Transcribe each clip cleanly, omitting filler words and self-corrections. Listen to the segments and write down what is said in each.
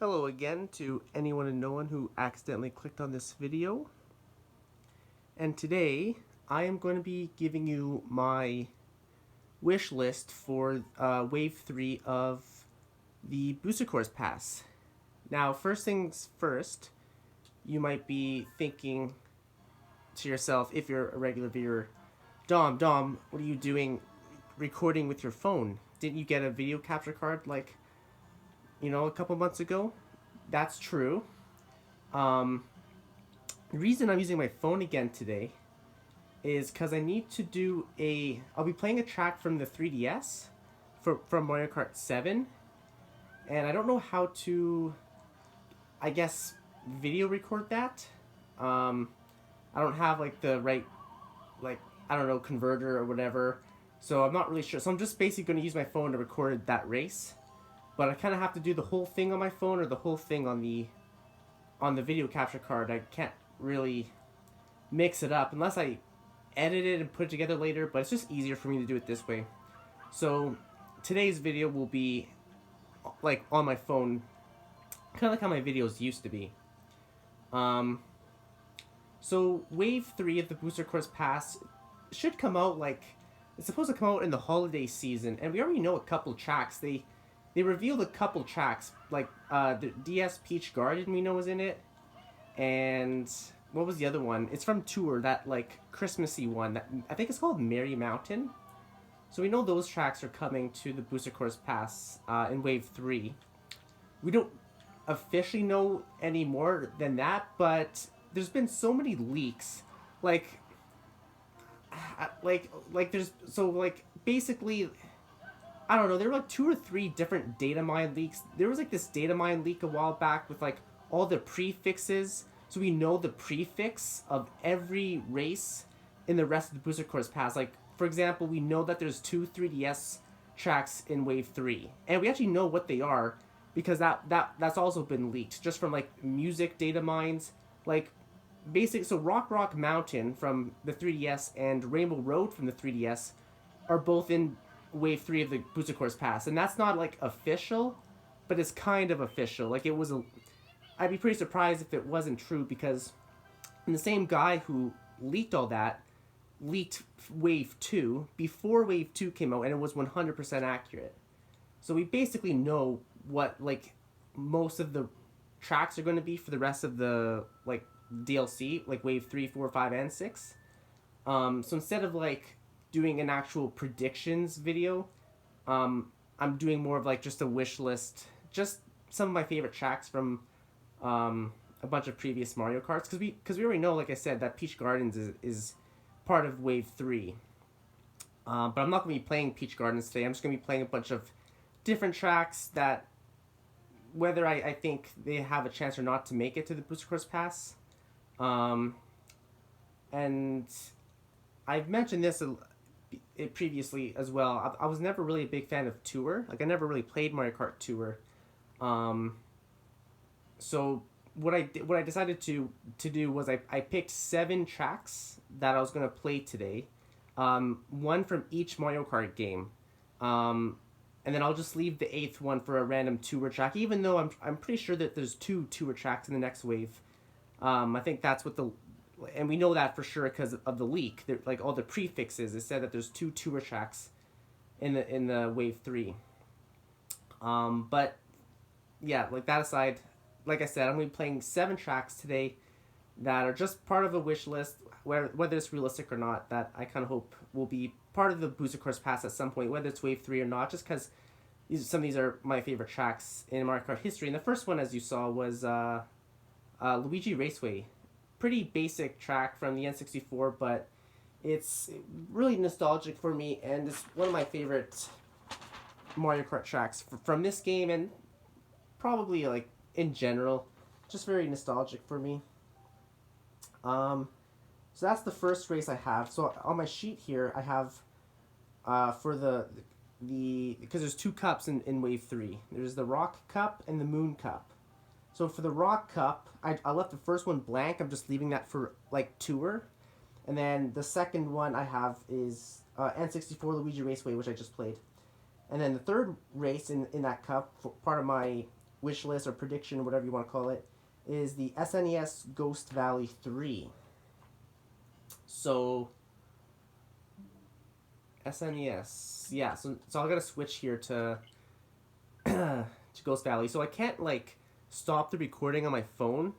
Hello again to anyone and no one who accidentally clicked on this video. And today I am going to be giving you my wish list for Wave 3 of the Booster Course Pass. Now, first things first, you might be thinking to yourself, if you're a regular viewer, Dom, what are you doing recording with your phone? Didn't you get a video capture card like, a couple months ago? That's true. The reason I'm using my phone again today is because I need to do I'll be playing a track from the 3DS from Mario Kart 7, and I don't know how to, I guess, video record that. I don't have like the right, like, I don't know, converter or whatever, so I'm not really sure. So I'm just basically going to use my phone to record that race, but I kind of have to do the whole thing on my phone or the whole thing on the video capture card. I can't really mix it up unless I edit it and put it together later, but it's just easier for me to do it this way. So today's video will be like on my phone, kind of like how my videos used to be. So Wave 3 of the Booster Course Pass should come out, like, it's supposed to come out in the holiday season, and we already know a couple tracks. They revealed a couple tracks, like the DS Peach Garden we know is in it, and what was the other one? It's from Tour, that like Christmassy one. That I think it's called Merry Mountain. So we know those tracks are coming to the Booster Course Pass in Wave 3. We don't officially know any more than that, but there's been so many leaks. Like there's, so like basically, I don't know, there were like 2 or 3 different data mine leaks. There was like this data mine leak a while back with like all the prefixes. So we know the prefix of every race in the rest of the Booster Course Pass. Like, for example, we know that there's 2 3DS tracks in Wave 3. And we actually know what they are because that's also been leaked just from like music data mines. Like, so Rock Mountain from the 3DS and Rainbow Road from the 3DS are both in Wave 3 of the Booster Course Pass. And that's not like official, but it's kind of official. Like, it was I'd be pretty surprised if it wasn't true, because the same guy who leaked all that leaked Wave 2 before Wave 2 came out, and it was 100% accurate. So we basically know what like most of the tracks are going to be for the rest of the like DLC, like Wave 3, 4, 5, and 6. So instead of like doing an actual predictions video, I'm doing more of like just a wish list, just some of my favorite tracks from a bunch of previous Mario Karts, because we already know, like I said, that Peach Gardens is part of Wave 3. But I'm not going to be playing Peach Gardens today. I'm just going to be playing a bunch of different tracks that, whether I think they have a chance or not to make it to the Booster Course Pass. And I've mentioned this previously as well. I was never really a big fan of Tour. Like, I never really played Mario Kart Tour. So what I decided to do was I picked 7 tracks that I was going to play today, 1 from each Mario Kart game, and then I'll just leave the 8th one for a random tour track, even though I'm pretty sure that there's 2 tour tracks in the next wave. I think that's what and we know that for sure because of the leak. Like all the prefixes, it said that there's 2 tour tracks in the Wave 3. But yeah, like that aside, like I said, I'm going to be playing 7 tracks today that are just part of a wish list, whether it's realistic or not, that I kind of hope will be part of the Booster Course Pass at some point, whether it's Wave 3 or not, just because some of these are my favorite tracks in Mario Kart history. And the first one, as you saw, was Luigi Raceway. Pretty basic track from the N64, but it's really nostalgic for me, and it's one of my favorite Mario Kart tracks from this game, and probably like in general, just very nostalgic for me. So that's the first race I have. So on my sheet here, I have for the because there's 2 cups in Wave 3. There's the Rock Cup and the Moon Cup. So for the Rock Cup, I left the first one blank. I'm just leaving that for like Tour. And then the second one I have is N64 Luigi Raceway, which I just played. And then the third race in that cup, part of my wish list or prediction, whatever you want to call it, is the SNES Ghost Valley 3. So SNES, yeah. So I gotta switch here to to Ghost Valley. So I can't like stop the recording on my phone.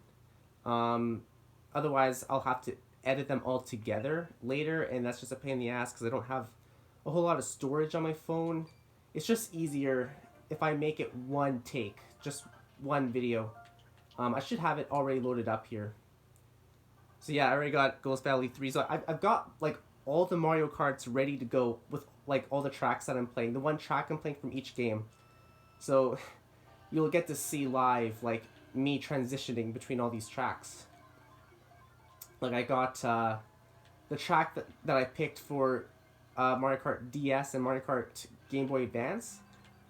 Otherwise, I'll have to edit them all together later, and that's just a pain in the ass because I don't have a whole lot of storage on my phone. It's just easier if I make it one take, just one video. I should have it already loaded up here. So yeah, I already got Ghost Valley 3. So I've got like all the Mario Karts ready to go with like all the tracks that I'm playing. The one track I'm playing from each game. So you'll get to see live like me transitioning between all these tracks. Like I got the track that I picked for Mario Kart DS and Mario Kart Game Boy Advance.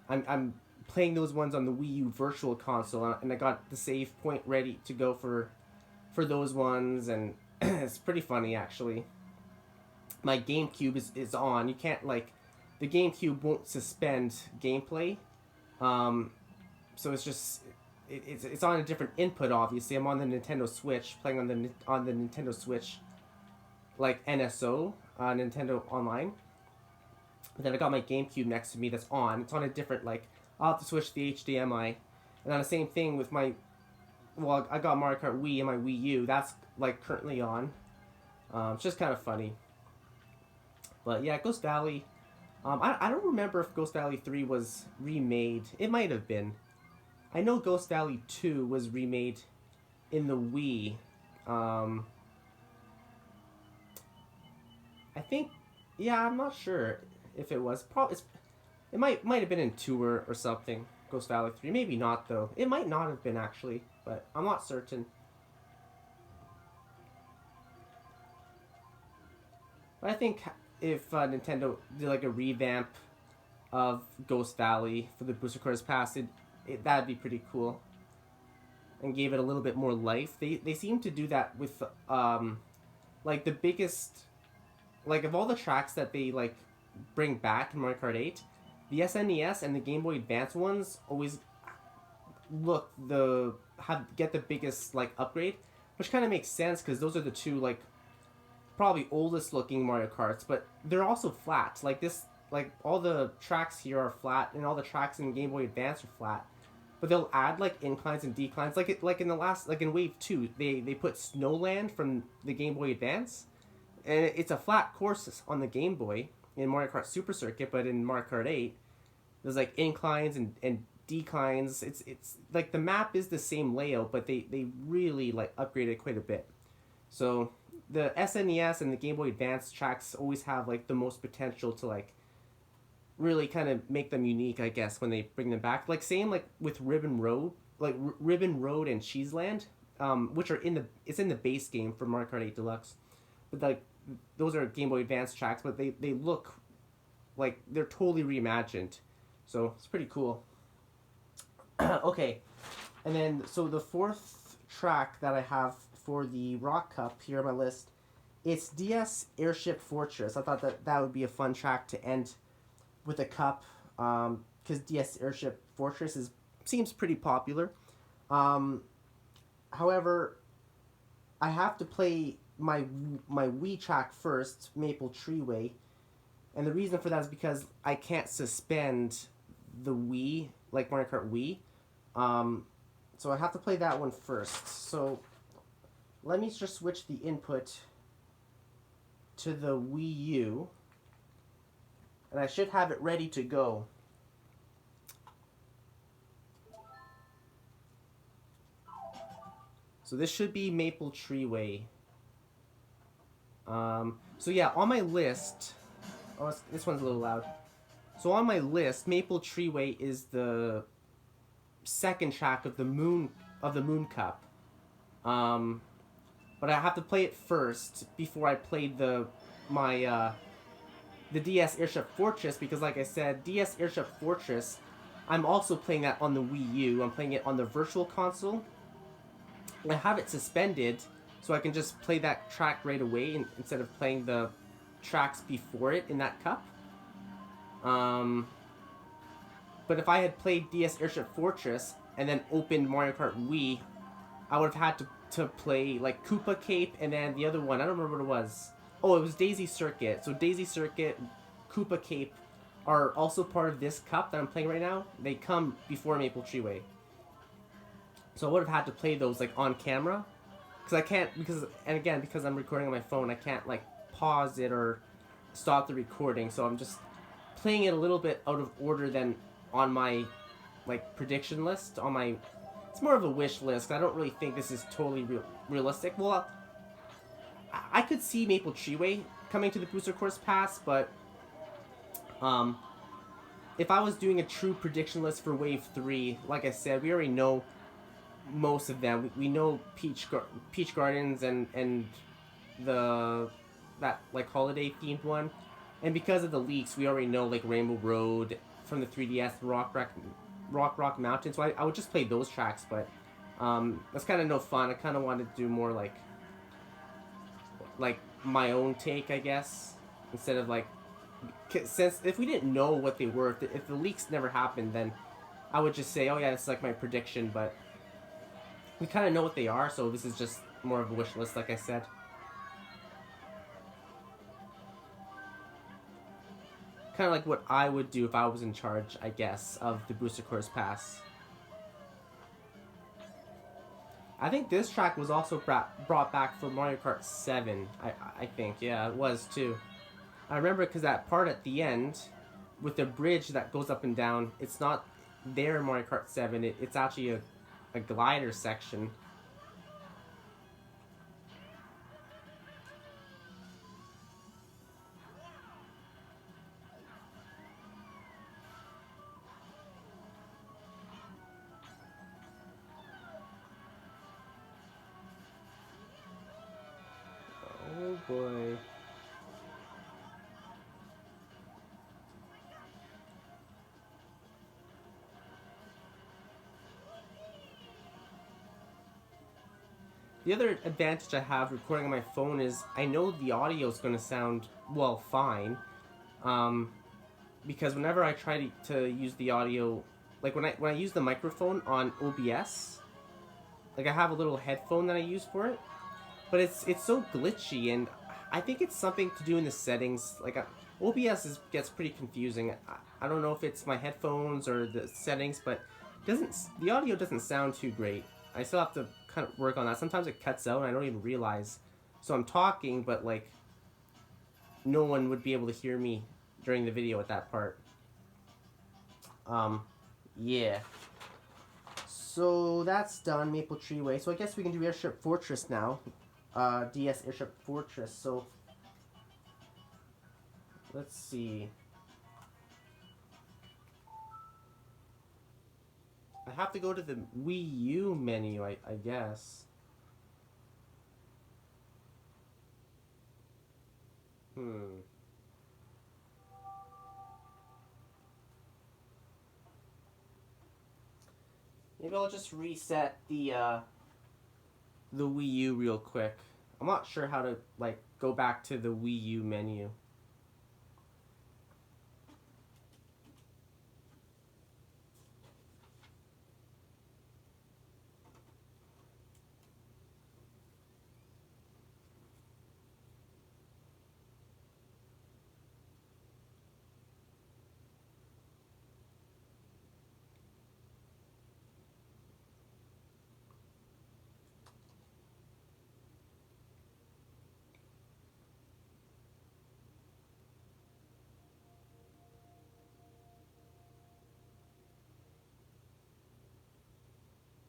I'm playing those ones on the Wii U Virtual Console, and I got the save point ready to go for those ones, and it's pretty funny actually. My GameCube is on. You can't like, the GameCube won't suspend gameplay, so it's just it's on a different input. Obviously, I'm on the Nintendo Switch, playing on the Nintendo Switch, like NSO, Nintendo Online. But then I got my GameCube next to me that's on. It's on a different, like, I'll have to switch the HDMI. And then the same thing with my, well, I got Mario Kart Wii and my Wii U. That's, like, currently on. It's just kind of funny. But, yeah, Ghost Valley. I don't remember if Ghost Valley 3 was remade. It might have been. I know Ghost Valley 2 was remade in the Wii. I think, yeah, I'm not sure if it was. Probably, it might have been in Tour or something. Ghost Valley 3. Maybe not, though. It might not have been, actually. But I'm not certain. But I think if Nintendo did like a revamp of Ghost Valley for the Booster Cars Pass, that'd be pretty cool. And gave it a little bit more life. They seem to do that with like the biggest, like of all the tracks that they like bring back in Mario Kart 8, the SNES and the Game Boy Advance ones always get the biggest like upgrade, which kind of makes sense because those are the two like probably oldest looking Mario Karts, but they're also flat. Like this, like all the tracks here are flat, and all the tracks in Game Boy Advance are flat. But they'll add like inclines and declines, like in the last, like in Wave 2, they put Snowland from the Game Boy Advance, and it's a flat course on the Game Boy in Mario Kart Super Circuit, but in Mario Kart 8, there's like inclines and declines. It's like the map is the same layout, but they really like upgraded quite a bit. So the SNES and the Game Boy Advance tracks always have like the most potential to like really kind of make them unique, I guess, when they bring them back. Like same like with Ribbon Road, like Ribbon Road and Cheeseland, which are in the base game for Mario Kart 8 Deluxe, but like those are Game Boy Advance tracks, but they look like they're totally reimagined, so it's pretty cool. Okay, and then so the fourth track that I have for the Rock Cup here on my list, it's DS Airship Fortress. I thought that would be a fun track to end with a cup, because DS Airship Fortress seems pretty popular. However, I have to play my Wii track first, Maple Treeway, and the reason for that is because I can't suspend the Wii like Mario Kart Wii, so I have to play that one first. So let me just switch the input to the Wii U, and I should have it ready to go. So this should be Maple Treeway. So yeah, on my list, this one's a little loud. So on my list, Maple Treeway is the second track of the Moon Cup. But I have to play it first before I play the DS Airship Fortress, because like I said, DS Airship Fortress, I'm also playing that on the Wii U. I'm playing it on the Virtual Console. I have it suspended, so I can just play that track right away instead of playing the tracks before it in that cup. But if I had played DS Airship Fortress, and then opened Mario Kart Wii, I would have had to play like Koopa Cape and then the other one. I don't remember what it was. Oh, it was Daisy Circuit. So Daisy Circuit, Koopa Cape are also part of this cup that I'm playing right now. They come before Maple Treeway. So I would have had to play those like on camera. Because I can't, because I'm recording on my phone, I can't like pause it or stop the recording. So I'm just playing it a little bit out of order than on my like prediction list. It's more of a wish list. I don't really think this is totally realistic. Well, I could see Maple Treeway coming to the Booster Course Pass, but if I was doing a true prediction list for Wave 3, like I said, we already know most of them. We know Peach Gardens and that like holiday themed one, and because of the leaks, we already know like Rainbow Road from the 3DS, Rock Mountain. So I would just play those tracks, but that's kind of no fun. I kind of wanted to do more like my own take, I guess, instead of like, since if we didn't know what they were, if the leaks never happened, then I would just say, oh yeah, this is like my prediction, but we kind of know what they are, so this is just more of a wish list, like I said. Kind of like what I would do if I was in charge, I guess, of the Booster Course Pass. I think this track was also brought back for Mario Kart 7, I think. Yeah, it was too. I remember because that part at the end, with the bridge that goes up and down, it's not there in Mario Kart 7, it's actually a glider section. Oh boy. The other advantage I have recording on my phone is I know the audio is going to sound, well, fine. Because whenever I try to use the audio, like when I use the microphone on OBS, like I have a little headphone that I use for it, but it's so glitchy, and I think it's something to do in the settings. Like OBS gets pretty confusing. I don't know if it's my headphones or the settings, but the audio doesn't sound too great. I still have to kind of work on that. Sometimes it cuts out and I don't even realize. So I'm talking, but like no one would be able to hear me during the video at that part. Yeah. So that's done, Maple Treeway. So I guess we can do Airship Fortress now. DS Airship Fortress. So let's see. I have to go to the Wii U menu, I guess. Maybe I'll just reset the Wii U real quick. I'm not sure how to like go back to the Wii U menu.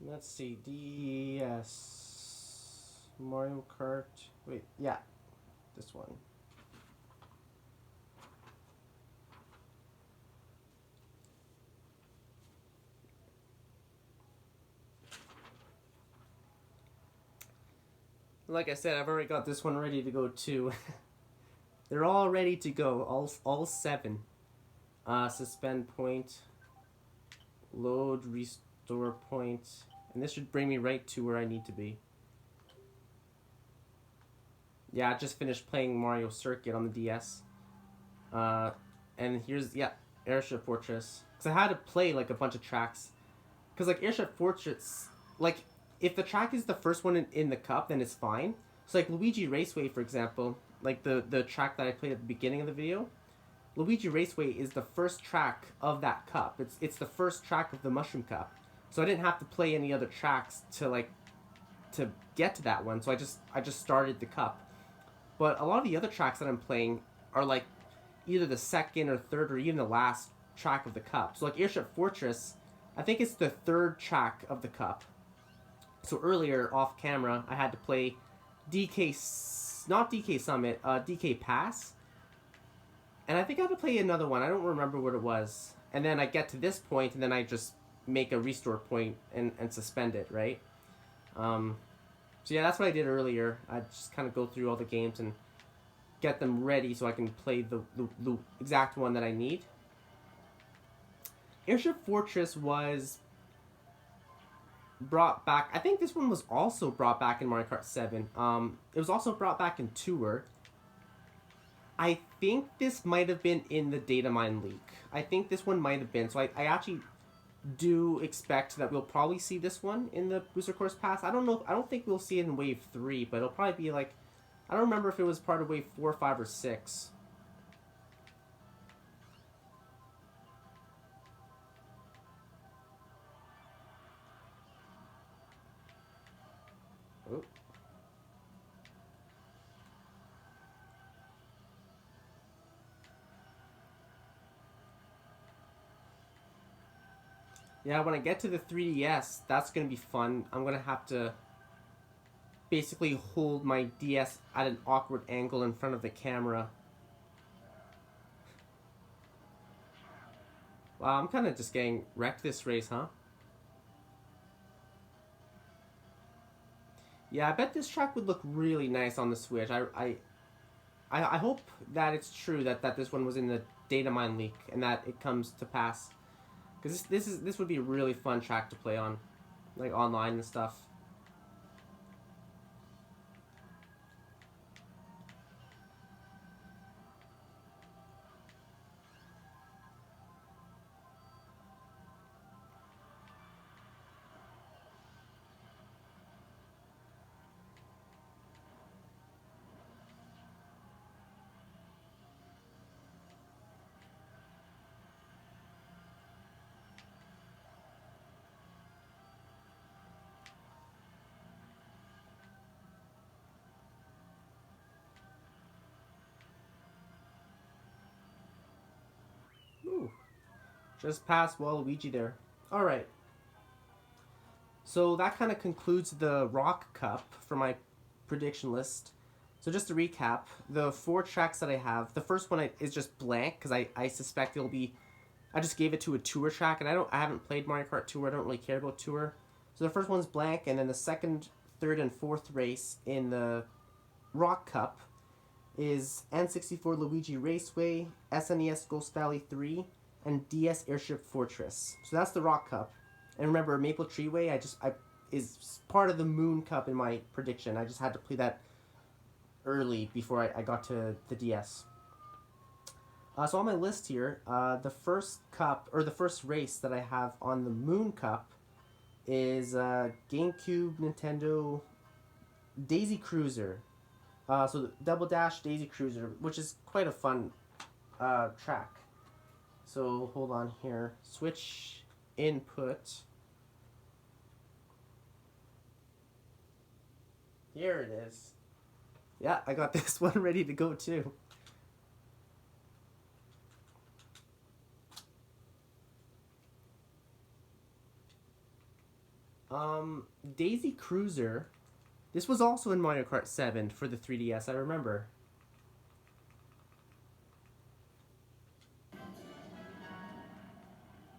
Let's see, DS Mario Kart. Wait, yeah, this one. Like I said, I've already got this one ready to go too. They're all ready to go, all 7. Suspend point, load, restore point, and this should bring me right to where I need to be. Yeah, I just finished playing Mario Circuit on the DS. And here's, yeah, Airship Fortress. Because I had to play like a bunch of tracks Because, like, Airship Fortress, like, if the track is the first one in the cup, then it's fine. So, like, Luigi Raceway, for example, like the track that I played at the beginning of the video, Luigi Raceway is the first track of that cup. It's the first track of the Mushroom Cup. So I didn't have to play any other tracks to get to that one. So I just started the cup. But a lot of the other tracks that I'm playing are like either the second or third or even the last track of the cup. So like Airship Fortress, I think it's the third track of the cup. So earlier off camera, I had to play not DK Summit, DK Pass. And I think I had to play another one. I don't remember what it was. And then I get to this point, and then I just make a restore point and suspend it, right? So yeah, that's what I did earlier. I just kind of go through all the games and get them ready so I can play the exact one that I need. Airship Fortress was brought back. I think this one was also brought back in Mario Kart 7. It was also brought back in Tour. I think this might have been in the data mine leak. I think this one might have been. So I actually do expect that we'll probably see this one in the Booster Course Pass. I don't know. I don't think we'll see it in Wave 3, but it'll probably be like, I don't remember if it was part of Wave 4, 5, or 6. Oh. Yeah, when I get to the 3DS, that's going to be fun. I'm going to have to basically hold my DS at an awkward angle in front of the camera. Wow, I'm kind of just getting wrecked this race, huh? Yeah, I bet this track would look really nice on the Switch. I hope that it's true that this one was in the data mine leak and that it comes to pass. Because this would be a really fun track to play on, like online and stuff. Ooh, just past Waluigi there. All right. So that kind of concludes the Rock Cup for my prediction list. So just to recap, the 4 tracks that I have, the first one is just blank because I suspect it'll be. I just gave it to a tour track, and I haven't played Mario Kart Tour. I don't really care about Tour. So the first one's blank, and then the second, third, and fourth race in the Rock Cup is N64 Luigi Raceway, SNES Ghost Valley 3, and DS Airship Fortress. So that's the Rock Cup. And remember, Maple Treeway, is part of the Moon Cup in my prediction. I just had to play that early before I got to the DS. So on my list here, the first cup, or the first race that I have on the Moon Cup is GameCube, Nintendo, Daisy Cruiser. So the Double Dash Daisy Cruiser, which is quite a fun track. So hold on here. Switch input. Here it is. Yeah, I got this one ready to go too. Daisy Cruiser. This was also in Mario Kart 7 for the 3DS, I remember.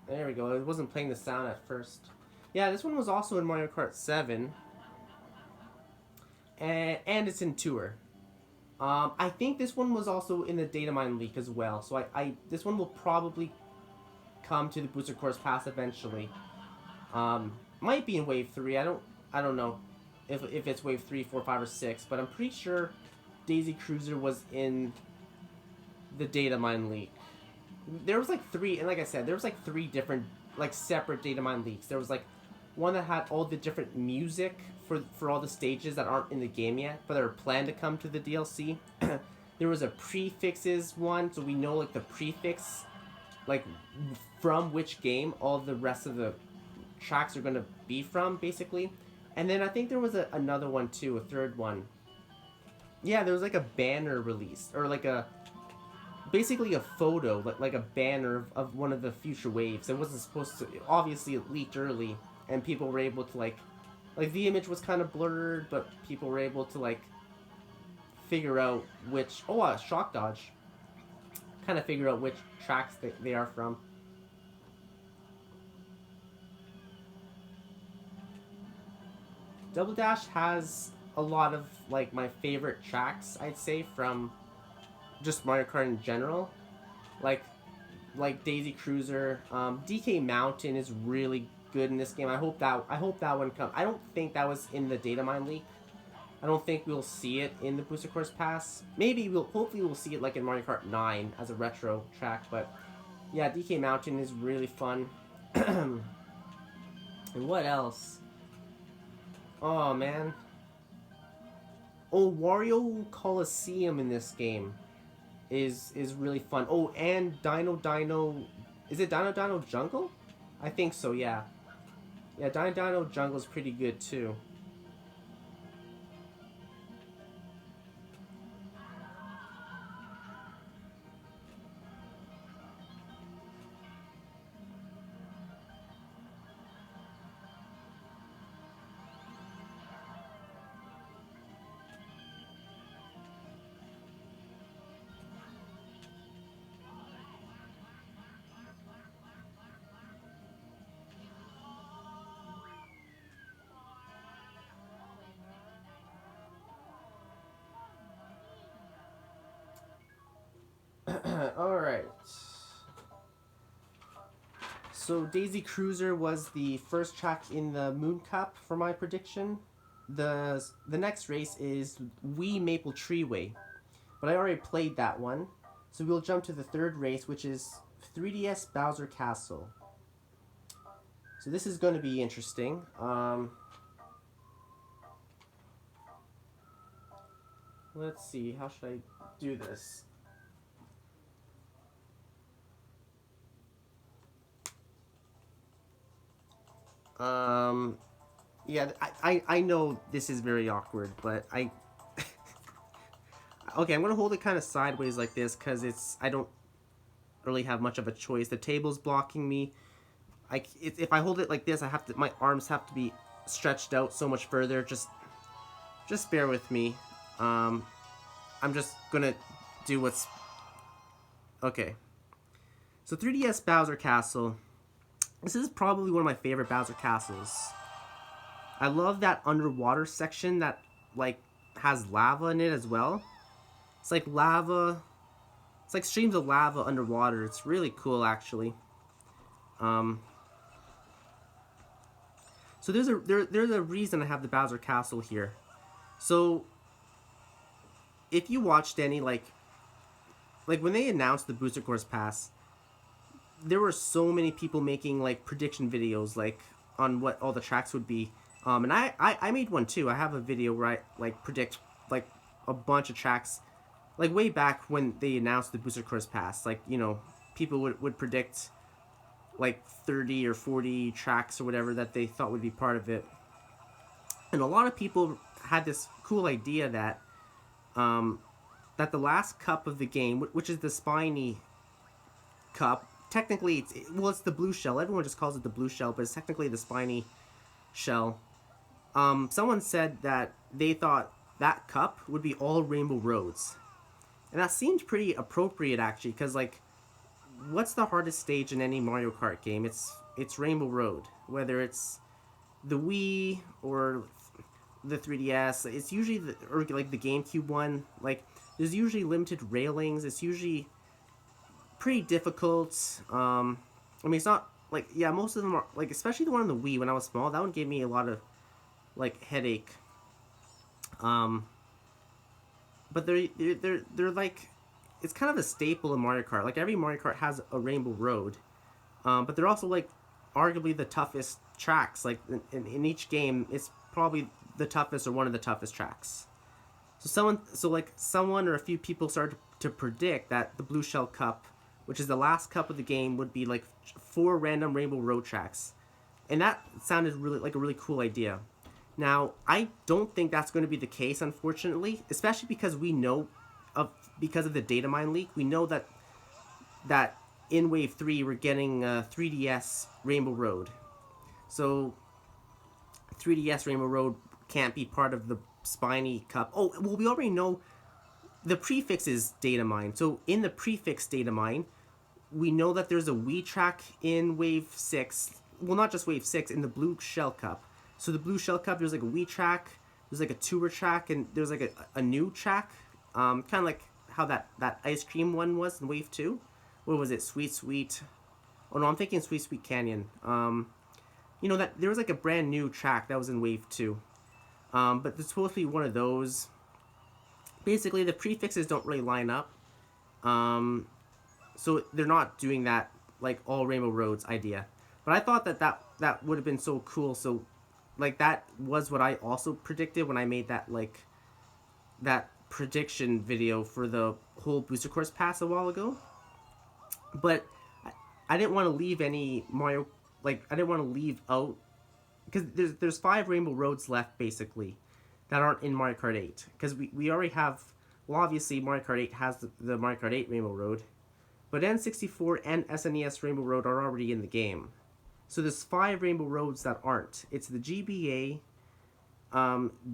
There we go. It wasn't playing the sound at first. Yeah, this one was also in Mario Kart 7. And it's in Tour. I think this one was also in the Datamine leak as well. So this one will probably come to the Booster Course Pass eventually. Might be in Wave 3. I don't know if it's Wave 3, 4, 5, or 6. But I'm pretty sure Daisy Cruiser was in the Datamine leak. There was like 3, and like I said, there was like 3 different like separate data mine leaks. There was like one that had all the different music for all the stages that aren't in the game yet, but are planned to come to the DLC. There was a prefixes one, so we know like the prefix, like from which game all the rest of the tracks are gonna be from, basically. And then I think there was another one too, a third one. Yeah, there was like a banner released, or like a basically a photo, like a banner of one of the future waves. It wasn't supposed to. Obviously, it leaked early, and people were able to like the image was kind of blurred, but people were able to like figure out which. Oh, shock dodge. Kind of figure out which tracks they are from. Double Dash has a lot of like my favorite tracks, I'd say, from just Mario Kart in general. Like Daisy Cruiser, DK Mountain is really good in this game. I hope that one comes. I don't think that was in the data mine leak. I don't think we'll see it in the Booster Course Pass. Maybe hopefully we'll see it like in Mario Kart 9 as a retro track, but yeah, DK Mountain is really fun. And what else? Oh man. Oh, Wario Coliseum in this game is really fun. Oh, and Dino. Is it Dino Jungle? I think so, yeah. Yeah, Dino Jungle is pretty good too. Alright. So Daisy Cruiser was the first track in the Moon Cup for my prediction. The next race is Wii Maple Treeway, but I already played that one. So we'll jump to the third race, which is 3DS Bowser Castle. So this is going to be interesting. Let's see, how should I do this? Yeah, I know this is very awkward, but I... Okay, I'm gonna hold it kind of sideways like this, because I don't really have much of a choice. The table's blocking me. If I hold it like this, my arms have to be stretched out so much further. Just bear with me. I'm just gonna do what's... Okay. So 3DS Bowser Castle. This is probably one of my favorite Bowser Castles. I love that underwater section that, like, has lava in it as well. It's like lava... It's like streams of lava underwater. It's really cool, actually. So there's a reason I have the Bowser Castle here. So if you watched any, like when they announced the Booster Course Pass, there were so many people making like prediction videos like on what all the tracks would be. And I made one too. I have a video where I like predict like a bunch of tracks, like way back when they announced the Booster Course Pass. Like, you know, people would predict like 30 or 40 tracks or whatever that they thought would be part of it. And a lot of people had this cool idea that that the last cup of the game, which is the spiny cup, technically it's the blue shell. Everyone just calls it the blue shell, but it's technically the spiny shell. Someone said that they thought that cup would be all Rainbow Roads. And that seems pretty appropriate, actually, because, like, what's the hardest stage in any Mario Kart game? It's Rainbow Road. Whether it's the Wii or the 3DS, it's usually or like the GameCube one. Like, there's usually limited railings. It's usually pretty difficult. I mean, it's not like, yeah, most of them are like, especially the one on the Wii when I was small. That one gave me a lot of like headache. But they're like, it's kind of a staple in Mario Kart. Like every Mario Kart has a Rainbow Road, but they're also like arguably the toughest tracks. Like in each game, it's probably the toughest or one of the toughest tracks. Someone or a few people started to predict that the Blue Shell Cup, which is the last cup of the game, would be like 4 random Rainbow Road tracks, and that sounded really like a really cool idea. Now, I don't think that's going to be the case, unfortunately, especially because we know because of the data mine leak, we know that in Wave 3 we're getting 3DS Rainbow Road. So 3DS Rainbow Road can't be part of the Spiny Cup. Oh, well, we already know the prefix is data mine. So in the prefix data mine, we know that there's a Wii track in Wave 6. Well, not just Wave 6, in the Blue Shell Cup. So the Blue Shell Cup, there's like a Wii track, there's like a tour track, and there's like a new track. Kind of like how that ice cream one was in Wave 2. What was it? Sweet. Oh no, I'm thinking Sweet Canyon. You know, that there was like a brand new track that was in Wave 2. But there's supposed to be one of those. Basically, the prefixes don't really line up. So they're not doing that, like, all Rainbow Roads idea. But I thought that would have been so cool. So, like, that was what I also predicted when I made that prediction video for the whole Booster Course Pass a while ago. But I didn't want to leave any Mario, like, I didn't want to leave out, because there's 5 Rainbow Roads left, basically, that aren't in Mario Kart 8. Because we already have, well, obviously Mario Kart 8 has the Mario Kart 8 Rainbow Road, but N64 and SNES Rainbow Road are already in the game. So there's 5 Rainbow Roads that aren't. It's the GBA,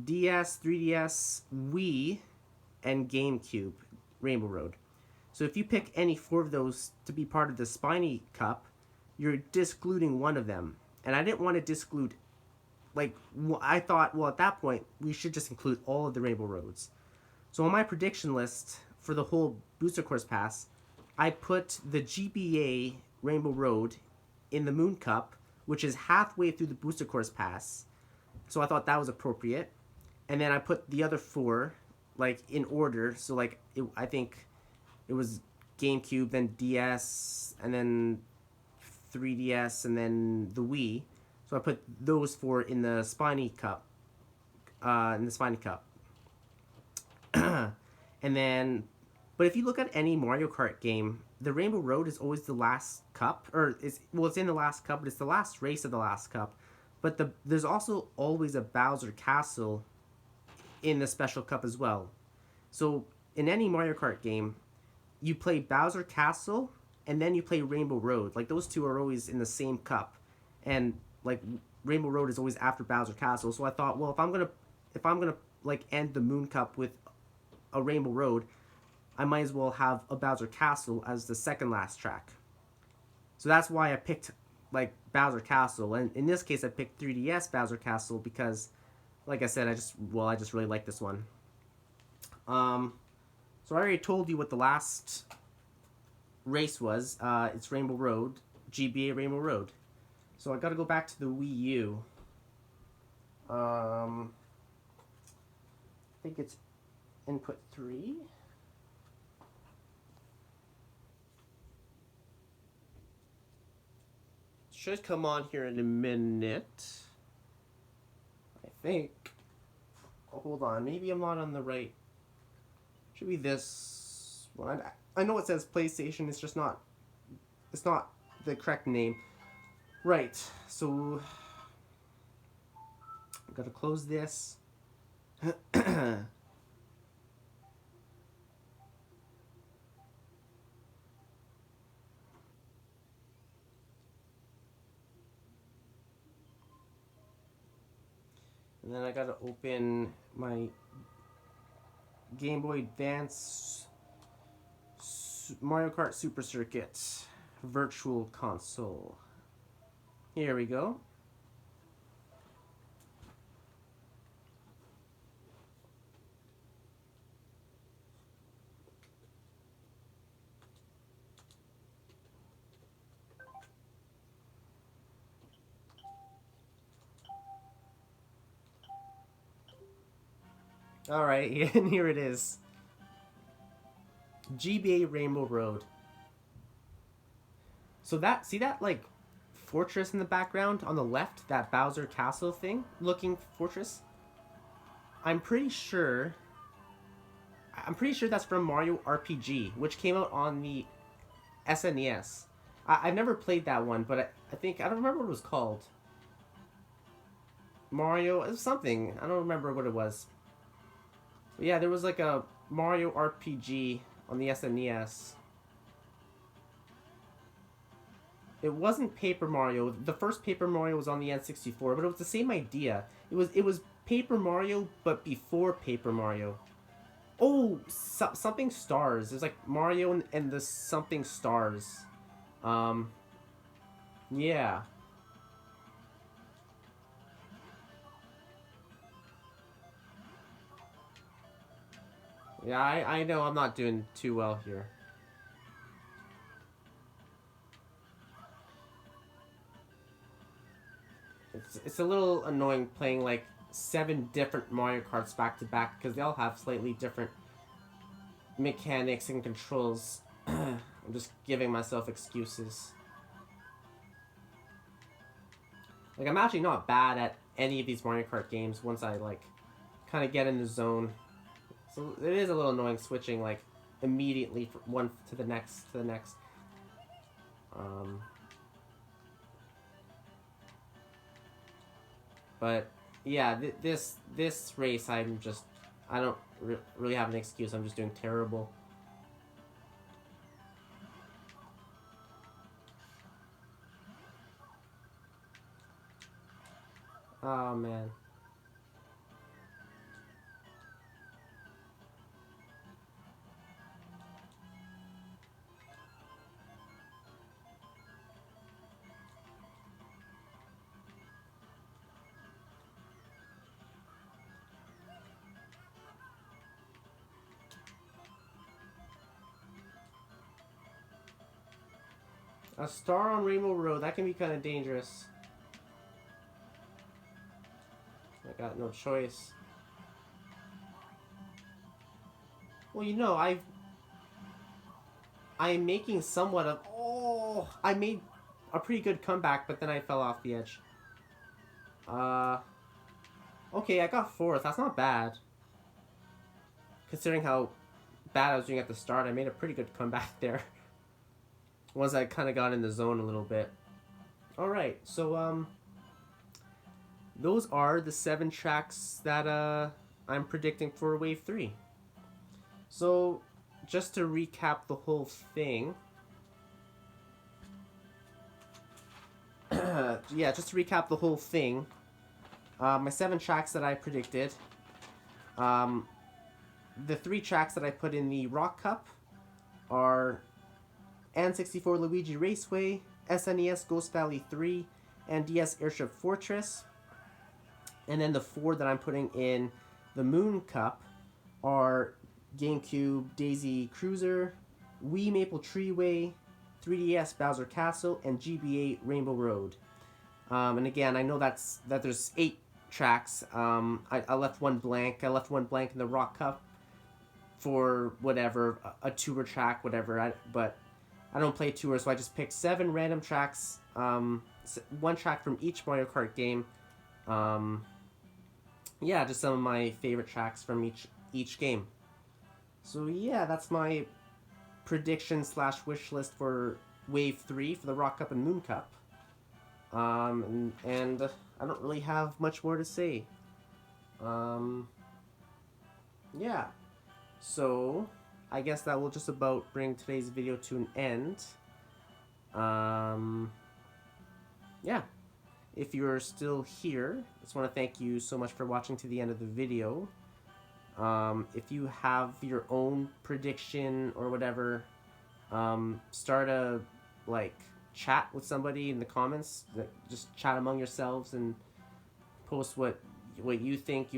DS, 3DS, Wii, and GameCube Rainbow Road. So if you pick any 4 of those to be part of the Spiny Cup, you're discluding one of them. And I didn't want to disclude, like, I thought, well, at that point, we should just include all of the Rainbow Roads. So on my prediction list for the whole Booster Course Pass, I put the GBA Rainbow Road in the Moon Cup, which is halfway through the Booster Course Pass. So I thought that was appropriate. And then I put the other 4, like, in order. So, like, I think it was GameCube, then DS, and then 3DS, and then the Wii. So I put those 4 in the Spiny Cup. And then, but if you look at any Mario Kart game, the Rainbow Road is always the last cup, or it's in the last cup, but it's the last race of the last cup. But there's also always a Bowser Castle in the special cup as well. So in any Mario Kart game, you play Bowser Castle and then you play Rainbow Road. Like, those 2 are always in the same cup, and like Rainbow Road is always after Bowser Castle. So I thought, well, if I'm gonna like end the Moon Cup with a Rainbow Road, I might as well have a Bowser Castle as the second last track. So that's why I picked, like, Bowser Castle, and in this case I picked 3DS Bowser Castle because, like I said, I just really like this one. So I already told you what the last race was. It's Rainbow Road, GBA Rainbow Road. So I gotta go back to the Wii U. I think it's input 3. Should come on here in a minute, I think. Oh, hold on, maybe I'm not on the right. Should be this one. I know it says PlayStation, it's just not. It's not the correct name. Right. So I'm gonna close this. And then I gotta open my Game Boy Advance Mario Kart Super Circuit Virtual Console. Here we go. Alright, and here it is. GBA Rainbow Road. So that, see that, like, fortress in the background on the left, that Bowser Castle thing looking fortress. I'm pretty sure that's from Mario RPG, which came out on the SNES. I've never played that one, but I think I don't remember what it was called. Mario, it was something. I don't remember what it was. But yeah, there was like a Mario RPG on the SNES. It wasn't Paper Mario. The first Paper Mario was on the N64, but it was the same idea. It was Paper Mario, but before Paper Mario. Oh, something stars. There's like Mario and the something stars. Yeah. Yeah, I know I'm not doing too well here. It's a little annoying playing like 7 different Mario Karts back to back because they all have slightly different mechanics and controls. I'm just giving myself excuses. Like, I'm actually not bad at any of these Mario Kart games once I like kind of get in the zone. So it is a little annoying switching like immediately from one to the next to the next. But yeah, this race I don't really have an excuse. I'm just doing terrible. Oh man. A star on Rainbow Road, that can be kind of dangerous. I got no choice. Well, you know, I'm making somewhat of... Oh! I made a pretty good comeback, but then I fell off the edge. Okay, I got 4th. That's not bad. Considering how bad I was doing at the start, I made a pretty good comeback there. Once I kind of got in the zone a little bit. Alright, so, those are the 7 tracks that, I'm predicting for Wave 3. So, just to recap the whole thing... yeah, just to recap the whole thing. My 7 tracks that I predicted. The 3 tracks that I put in the Rock Cup are N64 Luigi Raceway, SNES Ghost Valley 3, and DS Airship Fortress. And then the 4 that I'm putting in the Moon Cup are GameCube Daisy Cruiser, Wii Maple Treeway, 3DS Bowser Castle, and GBA Rainbow Road. And again, I know that there's 8 tracks. I left one blank. I left one blank in the Rock Cup for whatever, a tour track, whatever. But I don't play tours, so I just picked 7 random tracks. 1 track from each Mario Kart game. Yeah, just some of my favorite tracks from each game. So yeah, that's my prediction / wish list for Wave 3 for the Rock Cup and Moon Cup. And I don't really have much more to say. Yeah. So, I guess that will just about bring today's video to an end. Yeah. If you're still here, I just want to thank you so much for watching to the end of the video. If you have your own prediction or whatever, start a, chat with somebody in the comments. Just chat among yourselves and post what you think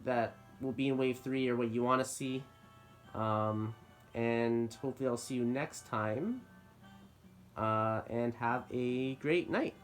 that will be in Wave 3 or what you want to see. And hopefully I'll see you next time. And have a great night.